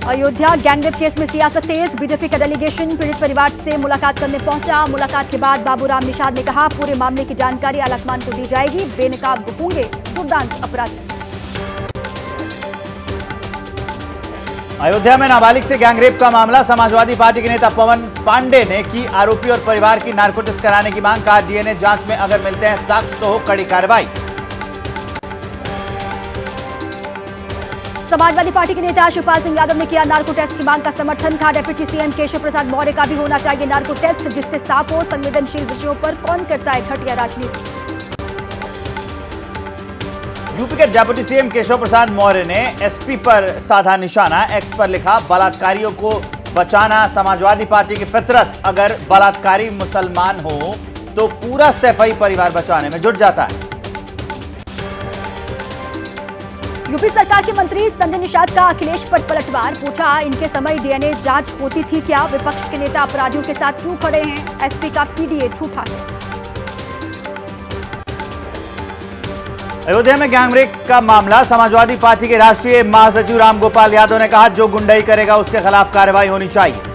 Ayodhya gangrape case में सियासत तेज। BJP का डेलीगेशन पीड़ित परिवार से मुलाकात करने पहुंचा। मुलाकात के बाद बाबूराम निषाद ने कहा, पूरे मामले की जानकारी आलकमान को दी जाएगी, बेनकाब होंगे दुर्दांत अपराधी। अयोध्या में नाबालिग से गैंगरेप का मामला। समाजवादी पार्टी के नेता पवन पांडे ने की आरोपी और परिवार की नार्को टेस्ट कराने की मांग। कहा, डीएनए जांच में अगर मिलते हैं साक्ष्य तो हो कड़ी कार्रवाई। समाजवादी पार्टी के नेता शिवपाल सिंह यादव ने किया नार्को टेस्ट की मांग का समर्थन। कहा, डिप्टी सीएम केशव प्रसाद मौर्य का भी होना चाहिए नार्को टेस्ट, जिससे साफ हो संवेदनशील विषयों पर कौन करता है घटिया राजनीति। यूपी के डिप्टी सीएम केशव प्रसाद मौर्य ने एसपी पर साधा निशाना। एक्स पर लिखा, बलात्कारियों को बचाना समाजवादी पार्टी की फितरत। अगर बलात्कारी मुसलमान हो तो पूरा सैफई परिवार बचाने में जुट जाता है। यूपी सरकार के मंत्री संजय निषाद का अखिलेश पर पलटवार। पूछा, इनके समय डीएनए जांच होती थी क्या? विपक्ष के नेता अपराधियों के साथ क्यों खड़े हैं? एसपी का पीडीए झूठा है। अयोध्या में गैंगरेप का मामला। समाजवादी पार्टी के राष्ट्रीय महासचिव रामगोपाल यादव ने कहा, जो गुंडाई करेगा उसके खिलाफ कार्रवाई होनी चाहिए।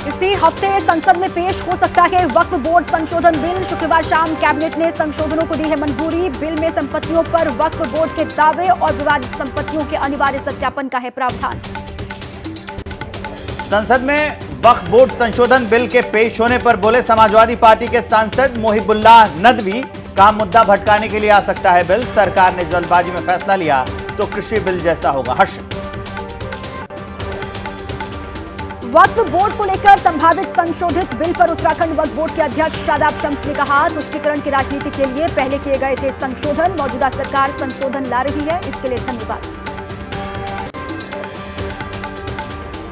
इसी हफ्ते संसद में पेश हो सकता है वक्फ बोर्ड संशोधन बिल। शुक्रवार शाम कैबिनेट ने संशोधनों को दी है मंजूरी। बिल में संपत्तियों पर वक्फ बोर्ड के दावे और विवादित संपत्तियों के अनिवार्य सत्यापन का है प्रावधान। संसद में वक्फ बोर्ड संशोधन बिल के पेश होने पर बोले समाजवादी पार्टी के सांसद मोहिबुल्लाह नदवी। कहा, मुद्दा भटकाने के लिए आ सकता है बिल। सरकार ने जल्दबाजी में फैसला लिया तो कृषि बिल जैसा होगा हश्र। वक्फ बोर्ड को लेकर संभावित संशोधित बिल पर उत्तराखंड वक्फ बोर्ड के अध्यक्ष शादाब शम्स ने कहा, तुष्टीकरण की राजनीति के लिए पहले किए गए थे संशोधन। मौजूदा सरकार संशोधन ला रही है, इसके लिए धन्यवाद।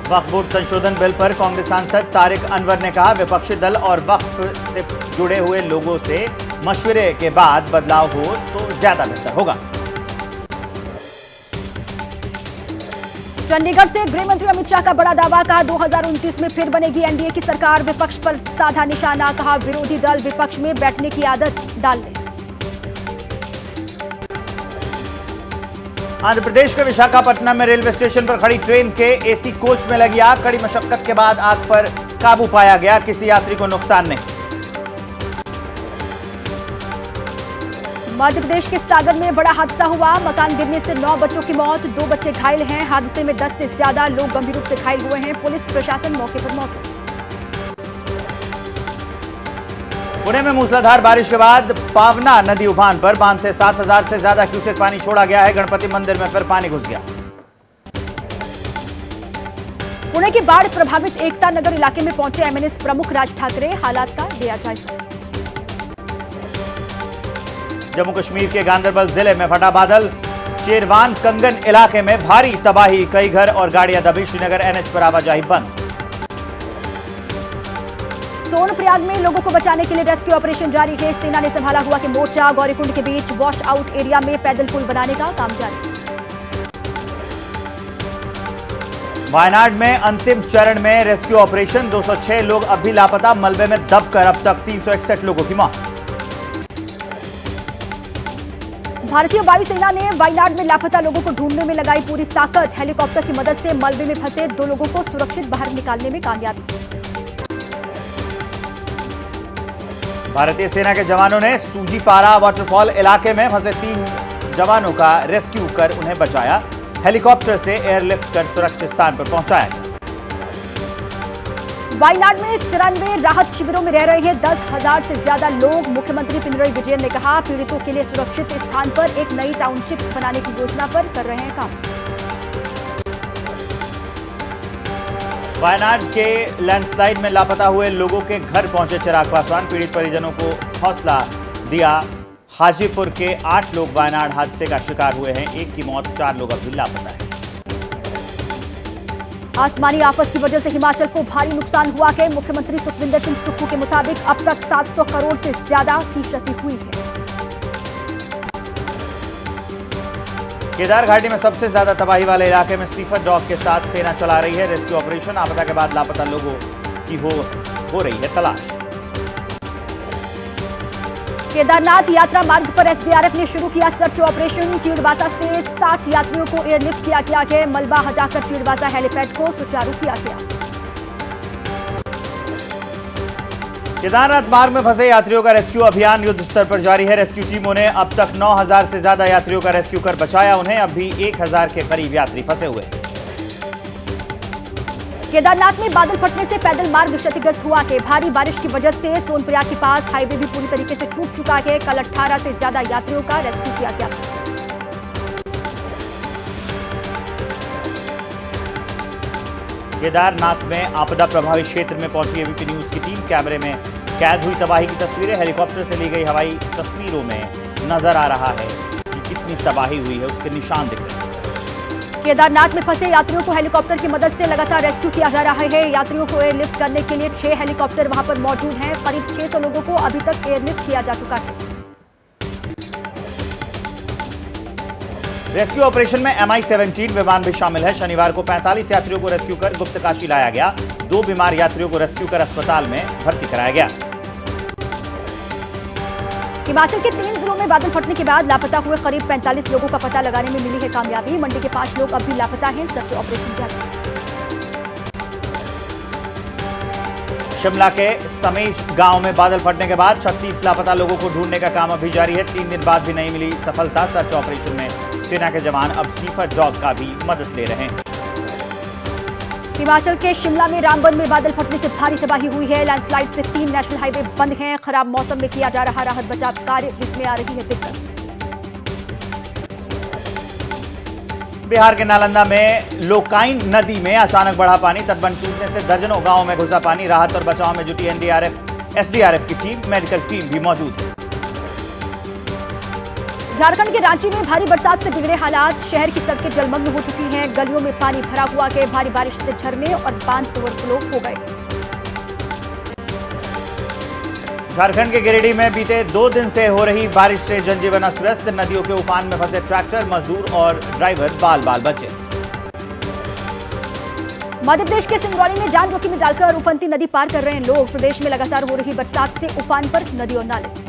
वक्फ बोर्ड संशोधन बिल पर कांग्रेस सांसद तारिक अनवर ने कहा, विपक्षी दल और वक्फ से जुड़े हुए लोगों से मशवरे के बाद बदलाव हो तो ज्यादा बेहतर होगा। चंडीगढ़ से गृह मंत्री अमित शाह का बड़ा दावा। कहा, 2029 में फिर बनेगी एनडीए की सरकार। विपक्ष पर साधा निशाना। कहा, विरोधी दल विपक्ष में बैठने की आदत डाल ले। आंध्र प्रदेश के विशाखापट्टनम में रेलवे स्टेशन पर खड़ी ट्रेन के एसी कोच में लगी आग। कड़ी मशक्कत के बाद आग पर काबू पाया गया, किसी यात्री को नुकसान नहीं। मध्य प्रदेश के सागर में बड़ा हादसा हुआ। मकान गिरने से 9 बच्चों की मौत, 2 बच्चे घायल हैं। हादसे में 10 से ज्यादा लोग गंभीर रूप से घायल हुए हैं। पुलिस प्रशासन मौके पर मौजूद। पुणे में मूसलाधार बारिश के बाद पावना नदी उफान पर। बांध से 7000 से ज्यादा क्यूसेक पानी छोड़ा गया है। गणपति मंदिर में फिर पानी घुस गया। पुणे के बाढ़ प्रभावित एकता नगर इलाके में पहुंचे एमएनएस प्रमुख राज ठाकरे। हालात का दिया जायजा। जम्मू कश्मीर के गांदरबल जिले में फटा बादल। चेरवान कंगन इलाके में भारी तबाही, कई घर और गाड़ियां दबी। श्रीनगर एनएच पर आवाजाही बंद। सोनप्रयाग में लोगों को बचाने के लिए रेस्क्यू ऑपरेशन जारी है। सेना ने संभाला हुआ के मोर्चा। गौरीकुंड के बीच वॉश आउट एरिया में पैदल पुल बनाने का काम जारी। वायनाड में अंतिम चरण में रेस्क्यू ऑपरेशन। 206 लोग अब भी लापता। मलबे में दबकर अब तक 361 लोगों की मौत। भारतीय वायुसेना ने वायनाड में लापता लोगों को ढूंढने में लगाई पूरी ताकत। हेलीकॉप्टर की मदद से मलबे में फंसे 2 लोगों को सुरक्षित बाहर निकालने में कामयाबी। भारतीय सेना के जवानों ने सूजीपारा वाटरफॉल इलाके में फंसे 3 जवानों का रेस्क्यू कर उन्हें बचाया। हेलीकॉप्टर से एयरलिफ्ट कर सुरक्षित स्थान पर पहुंचाया गया। वायनाड में 93 राहत शिविरों में रह रहे हैं 10,000 से ज्यादा लोग। मुख्यमंत्री पिनरई विजयन ने कहा, पीड़ितों के लिए सुरक्षित स्थान पर एक नई टाउनशिप बनाने की योजना पर कर रहे हैं काम। वायनाड के लैंडस्लाइड में लापता हुए लोगों के घर पहुंचे चिराग पासवान। पीड़ित परिजनों को हौसला दिया। हाजीपुर के 8 लोग वायनाड हादसे का शिकार हुए हैं। 1 की मौत, 4 लोग अभी लापता हैं। आसमानी आफत की वजह से हिमाचल को भारी नुकसान हुआ है। मुख्यमंत्री सुखविंदर सिंह सुक्खू के मुताबिक अब तक 700 करोड़ से ज्यादा की क्षति हुई है। केदार घाटी में सबसे ज्यादा तबाही वाले इलाके में स्नीफर डॉग के साथ सेना चला रही है रेस्क्यू ऑपरेशन। आपदा के बाद लापता लोगों की हो रही है तलाश। केदारनाथ यात्रा मार्ग पर एसडीआरएफ ने शुरू किया सर्च ऑपरेशन। चीड़वासा से 60 यात्रियों को एयरलिफ्ट किया गया। मलबा हटाकर चीड़वासा हेलीपैड को सुचारू किया गया। केदारनाथ मार्ग में फंसे यात्रियों का रेस्क्यू अभियान युद्ध स्तर पर जारी है। रेस्क्यू टीमों ने अब तक 9000 से ज्यादा यात्रियों का रेस्क्यू कर बचाया उन्हें। अब भी 1000 के करीब यात्री फंसे हुए हैं। केदारनाथ में बादल फटने से पैदल मार्ग क्षतिग्रस्त हुआ है। भारी बारिश की वजह से सोनप्रयाग के पास हाईवे भी पूरी तरीके से टूट चुका है। कल 18 से ज्यादा यात्रियों का रेस्क्यू किया गया। केदारनाथ में आपदा प्रभावित क्षेत्र में पहुंची एबीपी न्यूज की टीम। कैमरे में कैद हुई तबाही की तस्वीरें। हेलीकॉप्टर से ली गई हवाई तस्वीरों में नजर आ रहा है कि कितनी तबाही हुई है, उसके निशान दिख रहे हैं। केदारनाथ में फंसे यात्रियों को हेलीकॉप्टर की मदद से लगातार रेस्क्यू किया जा रहा है। यात्रियों को एयरलिफ्ट करने के लिए 6 हेलीकॉप्टर वहां पर मौजूद हैं। करीब 600 लोगों को अभी तक एयरलिफ्ट किया जा चुका है। रेस्क्यू ऑपरेशन में MI-17 विमान भी शामिल है। शनिवार को 45 यात्रियों को रेस्क्यू कर गुप्तकाशी लाया गया। 2 बीमार यात्रियों को रेस्क्यू कर अस्पताल में भर्ती कराया गया। हिमाचल के 3 जिलों में बादल फटने के बाद लापता हुए करीब 45 लोगों का पता लगाने में मिली है कामयाबी। मंडी के 5 लोग अब भी लापता हैं। सर्च ऑपरेशन जारी। शिमला के समेज गांव में बादल फटने के बाद 36 लापता लोगों को ढूंढने का काम अभी जारी है। 3 दिन बाद भी नहीं मिली सफलता। सर्च ऑपरेशन में सेना के जवान अब स्नीफर डॉग का भी मदद ले रहे हैं। हिमाचल के शिमला में रामबन में बादल फटने से भारी तबाही हुई है। लैंडस्लाइड से 3 नेशनल हाईवे बंद हैं। खराब मौसम में किया जा रहा राहत बचाव कार्य, जिसमें आ रही है दिक्कत। बिहार के नालंदा में लोकाइन नदी में अचानक बढ़ा पानी। तटबंध टूटने से दर्जनों गांवों में घुसा पानी। राहत और बचाव में जुटी एनडीआरएफ, एसडीआरएफ की टीम, मेडिकल टीम भी मौजूद है। झारखंड के रांची में भारी बरसात से बिगड़े हालात। शहर की सड़कें जलमग्न हो चुकी हैं। गलियों में पानी भरा हुआ है। भारी बारिश से झरने और बांध ओवरफ्लो हो गए। झारखंड के गिरिडीह में बीते 2 दिन से हो रही बारिश से जनजीवन अस्त व्यस्त। नदियों के उफान में फंसे ट्रैक्टर, मजदूर और ड्राइवर बाल बाल बचे। मध्य प्रदेश के सिंगरौली में जान जोखिम में डालकर उफनती नदी पार कर रहे हैं लोग। प्रदेश में लगातार हो रही बरसात से उफान पर नदी और नाले।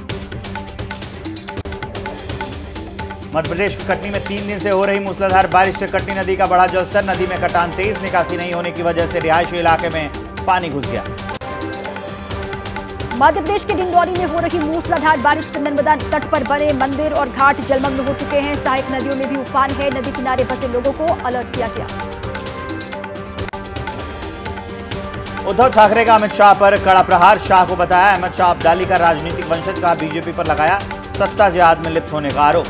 मध्य प्रदेश के कटनी में 3 दिन से हो रही मूसलाधार बारिश से कटनी नदी का बढ़ा जलस्तर। नदी में कटान तेज। निकासी नहीं होने की वजह से रिहायशी इलाके में पानी घुस गया। मध्य प्रदेश के डिंडौरी में हो रही मूसलाधार बारिश से नर्मदा तट पर बने मंदिर और घाट जलमग्न हो चुके हैं। सहायक नदियों में भी उफान है। नदी किनारे बसे लोगों को अलर्ट किया गया। उद्धव ठाकरे का अमित शाह पर कड़ा प्रहार। शाह को बताया अहमद शाह अब्दाली का राजनीतिक वंशज, कहा बीजेपी पर लगाया सत्ता जिहाद में लिप्त होने का आरोप।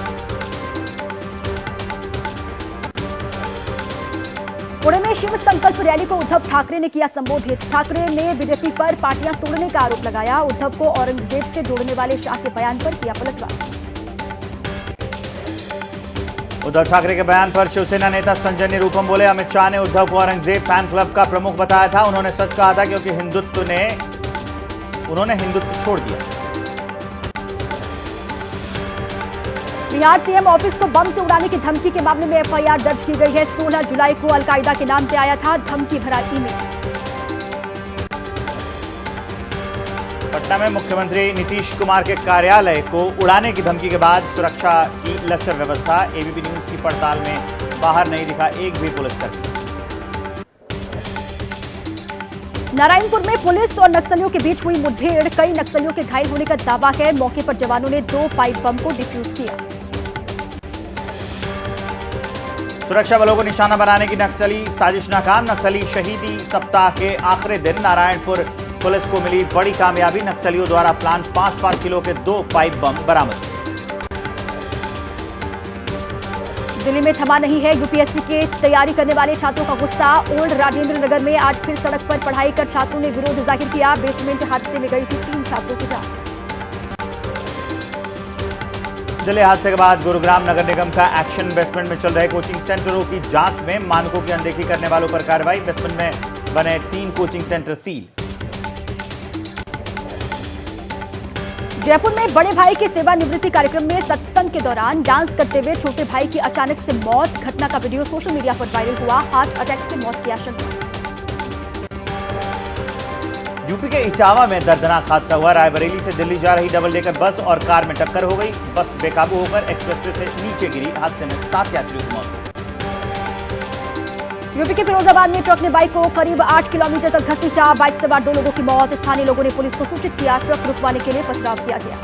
पुणे में शिव संकल्प रैली को उद्धव ठाकरे ने किया संबोधित। ठाकरे ने बीजेपी पर पार्टियां तोड़ने का आरोप लगाया। उद्धव को औरंगजेब से जोड़ने वाले शाह के बयान पर किया पलटवार। उद्धव ठाकरे के बयान पर शिवसेना नेता संजय निरुपम बोले, अमित शाह ने उद्धव को औरंगजेब फैन क्लब का प्रमुख बताया था। उन्होंने सच कहा था क्योंकि उन्होंने हिंदुत्व छोड़ दिया। बिहार सीएम ऑफिस को बम से उड़ाने की धमकी के मामले में एफआईआर दर्ज की गई है। 16 जुलाई को अलकायदा के नाम से आया था धमकी भरा ईमेल। पटना में मुख्यमंत्री नीतीश कुमार के कार्यालय को उड़ाने की धमकी के बाद सुरक्षा की लचर व्यवस्था। एबीपी न्यूज की पड़ताल में बाहर नहीं दिखा एक भी पुलिसकर्मी। नारायणपुर में पुलिस और नक्सलियों के बीच हुई मुठभेड़। कई नक्सलियों के घायल होने का दावा है। मौके पर जवानों ने 2 पाइप बम को डिफ्यूज किया। सुरक्षा बलों को निशाना बनाने की नक्सली साजिश नाकाम। नक्सली शहीदी सप्ताह के आखिरी दिन नारायणपुर पुलिस को मिली बड़ी कामयाबी। नक्सलियों द्वारा प्लान 5-5 किलो के 2 पाइप बम बरामद। दिल्ली में थमा नहीं है यूपीएससी की तैयारी करने वाले छात्रों का गुस्सा। ओल्ड राजेंद्र नगर में आज फिर सड़क पर पढ़ाई कर छात्रों ने विरोध जाहिर किया। बेसमेंट हादसे में गई थी 3 छात्रों की जान। दिल्ली हादसे के बाद गुरुग्राम नगर निगम का एक्शन। बेसमेंट में चल रहे कोचिंग सेंटरों की जांच में मानकों की अनदेखी करने वालों पर कार्रवाई। बेसमेंट में बने 3 कोचिंग सेंटर सील। जयपुर में बड़े भाई के सेवानिवृत्ति कार्यक्रम में सत्संग के दौरान डांस करते हुए छोटे भाई की अचानक से मौत। घटना का वीडियो सोशल मीडिया पर वायरल हुआ। हार्ट अटैक से मौत की आशंका। यूपी के इटावा में दर्दनाक हादसा हुआ। रायबरेली से दिल्ली जा रही डबल डेकर बस और कार में टक्कर हो गई। बस बेकाबू होकर एक्सप्रेसवे से नीचे गिरी। हादसे में 7 यात्रियों की मौत हुई। यूपी के फिरोजाबाद में ट्रक ने बाइक को करीब 8 किलोमीटर तक घसीटा। बाइक सवार 2 लोगों की मौत। स्थानीय लोगों ने पुलिस को सूचित किया। ट्रक रुकवाने के लिए पथराव किया गया।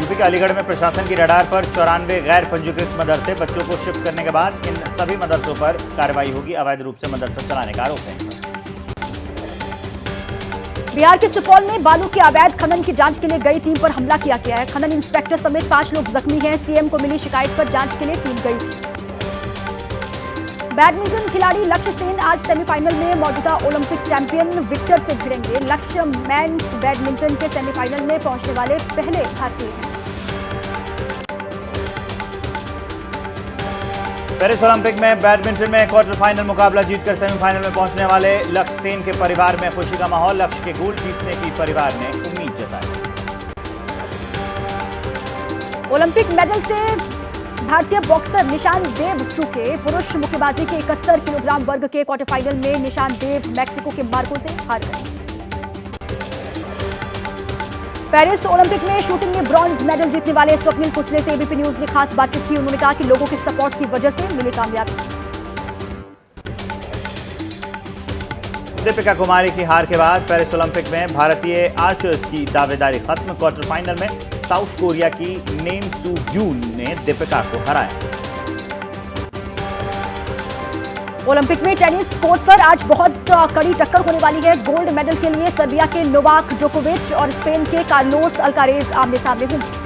यूपी के अलीगढ़ में प्रशासन की रडार पर 94 गैर पंजीकृत मदरसे। बच्चों को शिफ्ट करने के बाद इन सभी मदरसों पर कार्रवाई होगी। अवैध रूप से मदरसा चलाने का आरोप है। बिहार के सुपौल में बालू के अवैध खनन की जांच के लिए गई टीम पर हमला किया गया है। खनन इंस्पेक्टर समेत 5 लोग जख्मी हैं। सीएम को मिली शिकायत पर जांच के लिए टीम गई थी। बैडमिंटन खिलाड़ी लक्ष्य सेन आज सेमीफाइनल में मौजूदा ओलंपिक चैंपियन विक्टर से भिड़ेंगे। लक्ष्य मेंस बैडमिंटन के सेमीफाइनल में पहुंचने वाले पहले भारतीय हैं। पेरिस ओलंपिक में बैडमिंटन में क्वार्टर फाइनल मुकाबला जीतकर सेमीफाइनल में पहुंचने वाले लक्ष्य सेन के परिवार में खुशी का माहौल। लक्ष्य के गोल्ड जीतने की परिवार ने उम्मीद जताई। ओलंपिक मेडल से भारतीय बॉक्सर निशान देव चूके। पुरुष मुक्केबाजी के 71 किलोग्राम वर्ग के क्वार्टर फाइनल में निशान देव मैक्सिको के मार्को से हार गए। पेरिस ओलंपिक में शूटिंग में ब्रॉन्ज मेडल जीतने वाले स्वप्निल कुसले से एबीपी न्यूज ने खास बातचीत की। उन्होंने कहा कि लोगों के सपोर्ट की वजह से मिली कामयाबी। दीपिका कुमारी की हार के बाद पेरिस ओलंपिक में भारतीय आर्चर्स की दावेदारी खत्म। क्वार्टर फाइनल में साउथ कोरिया की नेम सू यून ने दीपिका को हराया। ओलंपिक में टेनिस कोर्ट पर आज बहुत कड़ी टक्कर होने वाली है। गोल्ड मेडल के लिए सर्बिया के नोवाक जोकोविच और स्पेन के कार्लोस अल्कारेज आमने सामने होंगे।